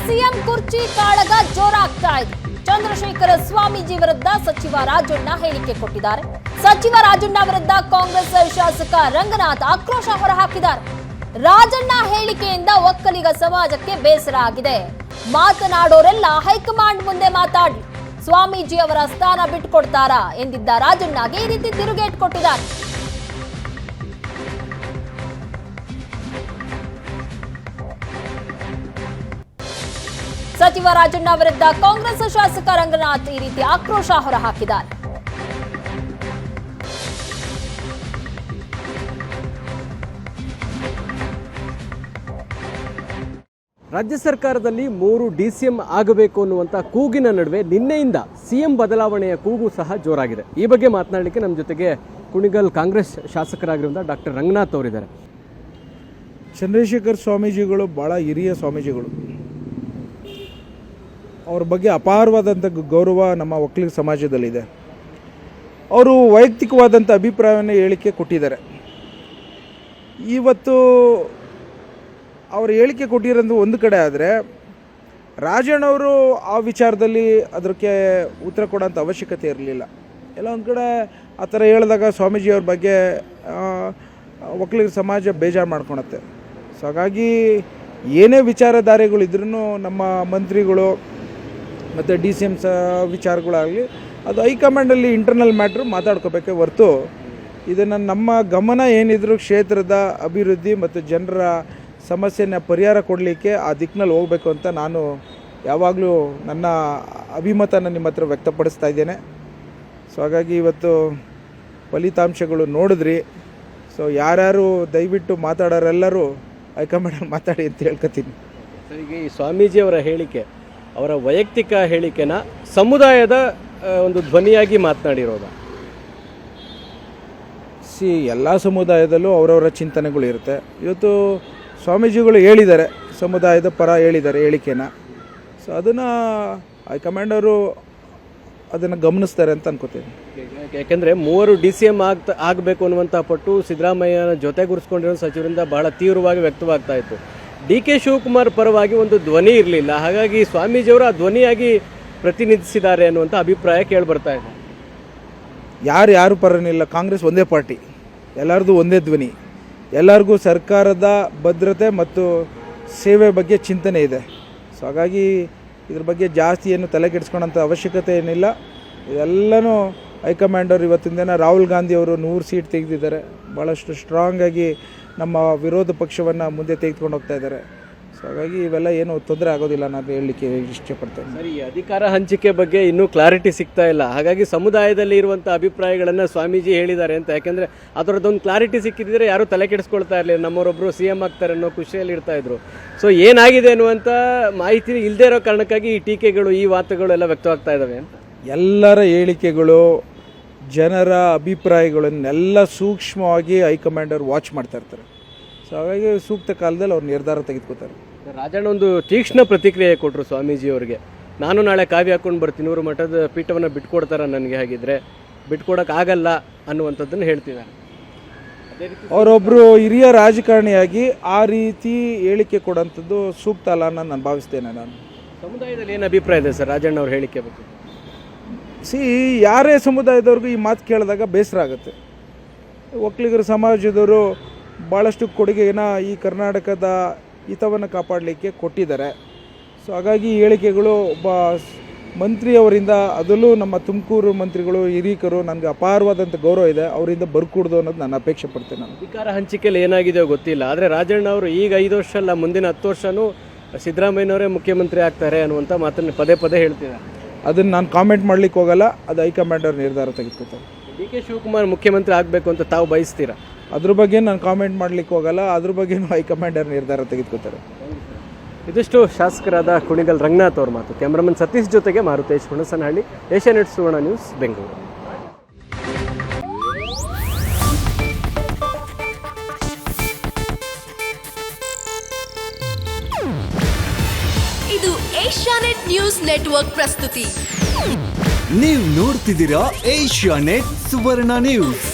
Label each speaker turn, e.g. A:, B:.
A: CM ಕುರ್ಚಿ ಕಾಳಗ ಜೋರಾಗ್ತಾ ಇದೆ. ಚಂದ್ರಶೇಖರ ಸ್ವಾಮೀಜಿ ವಿರುದ್ಧ ಸಚಿವ ರಾಜಣ್ಣ ಹೇಳಿಕೆ ಕೊಟ್ಟಿದ್ದಾರೆ. ಸಚಿವ ರಾಜಣ್ಣ ವಿರುದ್ಧ ಕಾಂಗ್ರೆಸ್ ಶಾಸಕ ರಂಗನಾಥ್ ಆಕ್ರೋಶ ಹೊರಹಾಕಿದ್ದಾರೆ. ರಾಜಣ್ಣ ಹೇಳಿಕೆಯಿಂದ ಒಕ್ಕಲಿಗ ಸಮಾಜಕ್ಕೆ ಬೇಸರ ಆಗಿದೆ. ಮಾತನಾಡೋರೆಲ್ಲ ಹೈಕಮಾಂಡ್ ಮುಂದೆ ಮಾತಾಡಿ, ಸ್ವಾಮೀಜಿ ಅವರ ಸ್ಥಾನ ಬಿಟ್ಟುಕೊಡ್ತಾರಾ ಎಂದಿದ್ದ ರಾಜಣ್ಣಗೆ ಈ ರೀತಿ ತಿರುಗೇಟ್ ಕೊಟ್ಟಿದ್ದಾರೆ. ಸಚಿವ ರಾಜಣ್ಣ ವಿರುದ್ಧ ಕಾಂಗ್ರೆಸ್ ಶಾಸಕ ರಂಗನಾಥ್ ಈ ರೀತಿ ಆಕ್ರೋಶ ಹೊರಹಾಕಿದ್ದಾರೆ.
B: ರಾಜ್ಯ ಸರ್ಕಾರದಲ್ಲಿ 3 ಡಿಸಿಎಂ ಆಗಬೇಕು ಅನ್ನುವಂಥ ಕೂಗಿನ ನಡುವೆ ನಿನ್ನೆಯಿಂದ ಸಿಎಂ ಬದಲಾವಣೆಯ ಕೂಗು ಸಹ ಜೋರಾಗಿದೆ. ಈ ಬಗ್ಗೆ ಮಾತನಾಡಲಿಕ್ಕೆ ನಮ್ಮ ಜೊತೆಗೆ ಕುಣಿಗಲ್ ಕಾಂಗ್ರೆಸ್ ಶಾಸಕರಾಗಿರುವಂಥ ಡಾಕ್ಟರ್ ರಂಗನಾಥ್ ಅವರಿದ್ದಾರೆ.
C: ಚಂದ್ರಶೇಖರ್ ಸ್ವಾಮೀಜಿಗಳು ಭಾಳ ಹಿರಿಯ ಸ್ವಾಮೀಜಿಗಳು. ಅವ್ರ ಬಗ್ಗೆ ಅಪಾರವಾದಂಥ ಗೌರವ ನಮ್ಮ ಒಕ್ಕಲಿಗ ಸಮಾಜದಲ್ಲಿದೆ. ಅವರು ವೈಯಕ್ತಿಕವಾದಂಥ ಅಭಿಪ್ರಾಯವನ್ನು ಹೇಳಿಕೆ ಕೊಟ್ಟಿದ್ದಾರೆ. ಇವತ್ತು ಅವರು ಹೇಳಿಕೆ ಕೊಟ್ಟಿರೋದು ಒಂದು ಕಡೆ ಆದರೆ, ರಾಜಣ್ಣವರು ಆ ವಿಚಾರದಲ್ಲಿ ಅದಕ್ಕೆ ಉತ್ತರ ಕೊಡೋಂಥ ಅವಶ್ಯಕತೆ ಇರಲಿಲ್ಲ. ಎಲ್ಲ ಒಂದು ಕಡೆ ಆ ಥರ ಹೇಳಿದಾಗ ಸ್ವಾಮೀಜಿಯವ್ರ ಬಗ್ಗೆ ಒಕ್ಕಲಿಗ ಸಮಾಜ ಬೇಜಾರು ಮಾಡ್ಕೊಳತ್ತೆ. ಸೊ ಹಾಗಾಗಿ ಏನೇ ವಿಚಾರಧಾರೆಗಳಿದ್ರೂ ನಮ್ಮ ಮಂತ್ರಿಗಳು ಮತ್ತು DCM ವಿಚಾರಗಳಾಗಲಿ ಅದು ಹೈಕಮಾಂಡಲ್ಲಿ ಇಂಟರ್ನಲ್ ಮ್ಯಾಟ್ರು ಮಾತಾಡ್ಕೋಬೇಕೇ ಹೊರತು ಇದನ್ನು ನಮ್ಮ ಗಮನ ಏನಿದ್ರು ಕ್ಷೇತ್ರದ ಅಭಿವೃದ್ಧಿ ಮತ್ತು ಜನರ ಸಮಸ್ಯೆನ ಪರಿಹಾರ ಕೊಡಲಿಕ್ಕೆ ಆ ದಿಕ್ಕಿನಲ್ಲಿ ಹೋಗಬೇಕು ಅಂತ ನಾನು ಯಾವಾಗಲೂ ನನ್ನ ಅಭಿಮತನ ನಿಮ್ಮ ಹತ್ರ ವ್ಯಕ್ತಪಡಿಸ್ತಾ ಇದ್ದೇನೆ. ಸೊ ಹಾಗಾಗಿ ಇವತ್ತು ಫಲಿತಾಂಶಗಳು ನೋಡಿದ್ರಿ. ಸೊ ಯಾರ್ಯಾರು ದಯವಿಟ್ಟು ಮಾತಾಡೋರೆಲ್ಲರೂ ಹೈಕಮಾಂಡಲ್ಲಿ ಮಾತಾಡಿ ಅಂತ ಹೇಳ್ಕೊತೀನಿ.
B: ಸರಿಗೆ ಈ ಸ್ವಾಮೀಜಿಯವರ ಹೇಳಿಕೆ ಅವರ ವೈಯಕ್ತಿಕ ಹೇಳಿಕೆನ ಸಮುದಾಯದ ಒಂದು ಧ್ವನಿಯಾಗಿ ಮಾತನಾಡಿರೋದ?
C: ಎಲ್ಲ ಸಮುದಾಯದಲ್ಲೂ ಅವರವರ ಚಿಂತನೆಗಳು ಇರುತ್ತೆ. ಇವತ್ತು ಸ್ವಾಮೀಜಿಗಳು ಹೇಳಿದ್ದಾರೆ, ಸಮುದಾಯದ ಪರ ಹೇಳಿದ್ದಾರೆ ಹೇಳಿಕೆನ. ಸೊ ಅದನ್ನು ಹೈಕಮಾಂಡವರು ಅದನ್ನು ಗಮನಿಸ್ತಾರೆ ಅಂತ ಅನ್ಕೋತೀನಿ.
B: ಯಾಕೆಂದರೆ 3 DCM ಆಗಬೇಕು ಅನ್ನುವಂಥ ಪಟ್ಟು ಸಿದ್ದರಾಮಯ್ಯನ ಜೊತೆಗೂರಿಸ್ಕೊಂಡಿರೋ ಸಚಿವರಿಂದ ಬಹಳ ತೀವ್ರವಾಗಿ ವ್ಯಕ್ತವಾಗ್ತಾ ಇತ್ತು. DK ಶಿವಕುಮಾರ್ ಪರವಾಗಿ ಒಂದು ಧ್ವನಿ ಇರಲಿಲ್ಲ. ಹಾಗಾಗಿ ಸ್ವಾಮೀಜಿಯವರು ಆ ಧ್ವನಿಯಾಗಿ ಪ್ರತಿನಿಧಿಸಿದ್ದಾರೆ ಅನ್ನುವಂಥ ಅಭಿಪ್ರಾಯ ಕೇಳಿಬರ್ತಾ ಇದೆ.
C: ಯಾರು ಪರನಿಲ್ಲ, ಕಾಂಗ್ರೆಸ್ ಒಂದೇ ಪಾರ್ಟಿ, ಎಲ್ಲರದು ಒಂದೇ ಧ್ವನಿ. ಎಲ್ಲರಿಗೂ ಸರ್ಕಾರದ ಭದ್ರತೆ ಮತ್ತು ಸೇವೆ ಬಗ್ಗೆ ಚಿಂತನೆ ಇದೆ. ಸೊ ಹಾಗಾಗಿ ಇದ್ರ ಬಗ್ಗೆ ಜಾಸ್ತಿ ಏನು ತಲೆ ಕೆಡಿಸ್ಕೊಳ್ಳೋಂಥ ಅವಶ್ಯಕತೆ ಏನಿಲ್ಲ. ಇದೆಲ್ಲನೂ ಹೈಕಮಾಂಡವ್ರು ಇವತ್ತಿನ ದಿನ ರಾಹುಲ್ ಗಾಂಧಿ ಅವರು 100 ಸೀಟ್ ತೆಗೆದಿದ್ದಾರೆ. ಭಾಳಷ್ಟು ಸ್ಟ್ರಾಂಗಾಗಿ ನಮ್ಮ ವಿರೋಧ ಪಕ್ಷವನ್ನು ಮುಂದೆ ತೆಗೆದುಕೊಂಡು ಹೋಗ್ತಾ ಇದ್ದಾರೆ. ಸೊ ಹಾಗಾಗಿ ಇವೆಲ್ಲ ಏನು ತೊಂದರೆ ಆಗೋದಿಲ್ಲ ನಾನು ಹೇಳಲಿಕ್ಕೆ ಇಷ್ಟಪಡ್ತೇನೆ.
B: ಸರಿ, ಅಧಿಕಾರ ಹಂಚಿಕೆ ಬಗ್ಗೆ ಇನ್ನೂ ಕ್ಲಾರಿಟಿ ಸಿಗ್ತಾ ಇಲ್ಲ. ಹಾಗಾಗಿ ಸಮುದಾಯದಲ್ಲಿ ಇರುವಂಥ ಅಭಿಪ್ರಾಯಗಳನ್ನು ಸ್ವಾಮೀಜಿ ಹೇಳಿದ್ದಾರೆ ಅಂತ. ಯಾಕೆಂದರೆ ಅದರದ್ದೊಂದು ಕ್ಲಾರಿಟಿ ಸಿಕ್ಕಿದ್ರೆ ಯಾರೂ ತಲೆ ಕೆಡಿಸ್ಕೊಳ್ತಾ ಇರಲಿಲ್ಲ. ನಮ್ಮವರೊಬ್ಬರು CM ಆಗ್ತಾರೆ ಅನ್ನೋ ಖುಷಿಯಲ್ಲಿ ಇರ್ತಾ ಇದ್ರು. ಸೊ ಏನಾಗಿದೆ ಅನ್ನುವಂಥ ಮಾಹಿತಿ ಇಲ್ಲದೇ ಇರೋ ಕಾರಣಕ್ಕಾಗಿ ಈ ಟೀಕೆಗಳು, ಈ ವಾರ್ತೆಗಳು ಎಲ್ಲ ವ್ಯಕ್ತವಾಗ್ತಾ ಇದ್ದಾವೆ ಅಂತ.
C: ಎಲ್ಲರ ಹೇಳಿಕೆಗಳು, ಜನರ ಅಭಿಪ್ರಾಯಗಳನ್ನೆಲ್ಲ ಸೂಕ್ಷ್ಮವಾಗಿ ಹೈಕಮಾಂಡರ್ ವಾಚ್ ಮಾಡ್ತಾ ಇರ್ತಾರೆ. ಸೊ ಹಾಗಾಗಿ ಸೂಕ್ತ ಕಾಲದಲ್ಲಿ ಅವ್ರು ನಿರ್ಧಾರ ತೆಗೆದುಕೋತಾರೆ.
B: ರಾಜಣ್ಣ ಒಂದು ತೀಕ್ಷ್ಣ ಪ್ರತಿಕ್ರಿಯೆ ಕೊಟ್ಟರು ಸ್ವಾಮೀಜಿಯವರಿಗೆ. ನಾನು ನಾಳೆ ಕಾವಿ ಹಾಕ್ಕೊಂಡು ಬರ್ತೀನಿ, ಇವರು ಮಠದ ಪೀಠವನ್ನು ಬಿಟ್ಕೊಡ್ತಾರೆ, ನನಗೆ ಹಾಗಿದ್ರೆ ಬಿಟ್ಕೊಡೋಕ್ಕಾಗಲ್ಲ ಅನ್ನುವಂಥದ್ದನ್ನು ಹೇಳ್ತಿದ್ದಾರೆ.
C: ಅವರೊಬ್ಬರು ಹಿರಿಯ ರಾಜಕಾರಣಿಯಾಗಿ ಆ ರೀತಿ ಹೇಳಿಕೆ ಕೊಡೋಂಥದ್ದು ಸೂಕ್ತ ಅಲ್ಲ ಅನ್ನೋದು ನಾನು ಭಾವಿಸ್ತೇನೆ. ನಾನು
B: ಸಮುದಾಯದಲ್ಲಿ ಏನು ಅಭಿಪ್ರಾಯ ಇದೆ ಸರ್ ರಾಜಣ್ಣ ಅವ್ರ ಹೇಳಿಕೆ ಬಗ್ಗೆ?
C: ಯಾರೇ ಸಮುದಾಯದವ್ರಿಗೂ ಈ ಮಾತು ಕೇಳಿದಾಗ ಬೇಸರ ಆಗುತ್ತೆ. ಒಕ್ಕಲಿಗರ ಸಮಾಜದವರು ಭಾಳಷ್ಟು ಕೊಡುಗೆನ ಈ ಕರ್ನಾಟಕದ ಹಿತವನ್ನು ಕಾಪಾಡಲಿಕ್ಕೆ ಕೊಟ್ಟಿದ್ದಾರೆ. ಸೊ ಹಾಗಾಗಿ ಹೇಳಿಕೆಗಳು ಒಬ್ಬ ಮಂತ್ರಿಯವರಿಂದ, ಅದರಲ್ಲೂ ನಮ್ಮ ತುಮಕೂರು ಮಂತ್ರಿಗಳು ಹಿರೀಕರು, ನನಗೆ ಅಪಾರವಾದಂಥ ಗೌರವ ಇದೆ, ಅವರಿಂದ ಬರ್ಕೂಡ್ದು ಅನ್ನೋದು ನಾನು ಅಪೇಕ್ಷೆ ಪಡ್ತೇನೆ. ನಾನು
B: ಅಧಿಕಾರ ಹಂಚಿಕೆಯಲ್ಲಿ ಏನಾಗಿದೆಯೋ ಗೊತ್ತಿಲ್ಲ, ಆದರೆ ರಾಜಣ್ಣ ಅವರು ಈಗ 5 ವರ್ಷ ಅಲ್ಲ, ಮುಂದಿನ 10 ವರ್ಷನೂ ಸಿದ್ದರಾಮಯ್ಯನವರೇ ಮುಖ್ಯಮಂತ್ರಿ ಆಗ್ತಾರೆ ಅನ್ನುವಂಥ ಮಾತನ್ನು ಪದೇ ಪದೇ ಹೇಳ್ತಿದ್ದಾರೆ.
C: ಅದನ್ನು ನಾನು ಕಾಮೆಂಟ್ ಮಾಡಲಿಕ್ಕೆ ಹೋಗಲ್ಲ, ಅದು ಹೈಕಮಾಂಡರ್ ನಿರ್ಧಾರ ತೆಗೆದುಕೊತಾರೆ.
B: DK ಶಿವಕುಮಾರ್ ಮುಖ್ಯಮಂತ್ರಿ ಆಗಬೇಕು ಅಂತ ತಾವು ಬಯಸ್ತೀರಾ?
C: ಅದ್ರ ಬಗ್ಗೆ ನಾನು ಕಾಮೆಂಟ್ ಮಾಡಲಿಕ್ಕೆ ಹೋಗಲ್ಲ, ಅದ್ರ ಬಗ್ಗೆನೂ ಹೈಕಮಾಂಡರ್ ನಿರ್ಧಾರ ತೆಗೆದುಕೊತಾರೆ.
B: ಇದಿಷ್ಟು ಶಾಸಕರಾದ ಕುಣಿಗಲ್ ರಂಗನಾಥ್ ಅವ್ರ ಮಾತು. ಕ್ಯಾಮ್ರಾಮನ್ ಸತೀಶ್ ಜೊತೆಗೆ ಮಾರುತೇಶ್ ಹುಣಸನಹಳ್ಳಿ, ಏಷ್ಯಾನೆಟ್ ಸುವರ್ಣ ನ್ಯೂಸ್, ಬೆಂಗಳೂರು.
D: ಇದು ಏಷ್ಯಾನೆಟ್ ನ್ಯೂಸ್ ನೆಟ್ವರ್ಕ್ ಪ್ರಸ್ತುತಿ.
E: ನೀವು ನೋಡ್ತಿದ್ದೀರಾ ಏಷ್ಯಾನೆಟ್ ಸುವರ್ಣ ನ್ಯೂಸ್.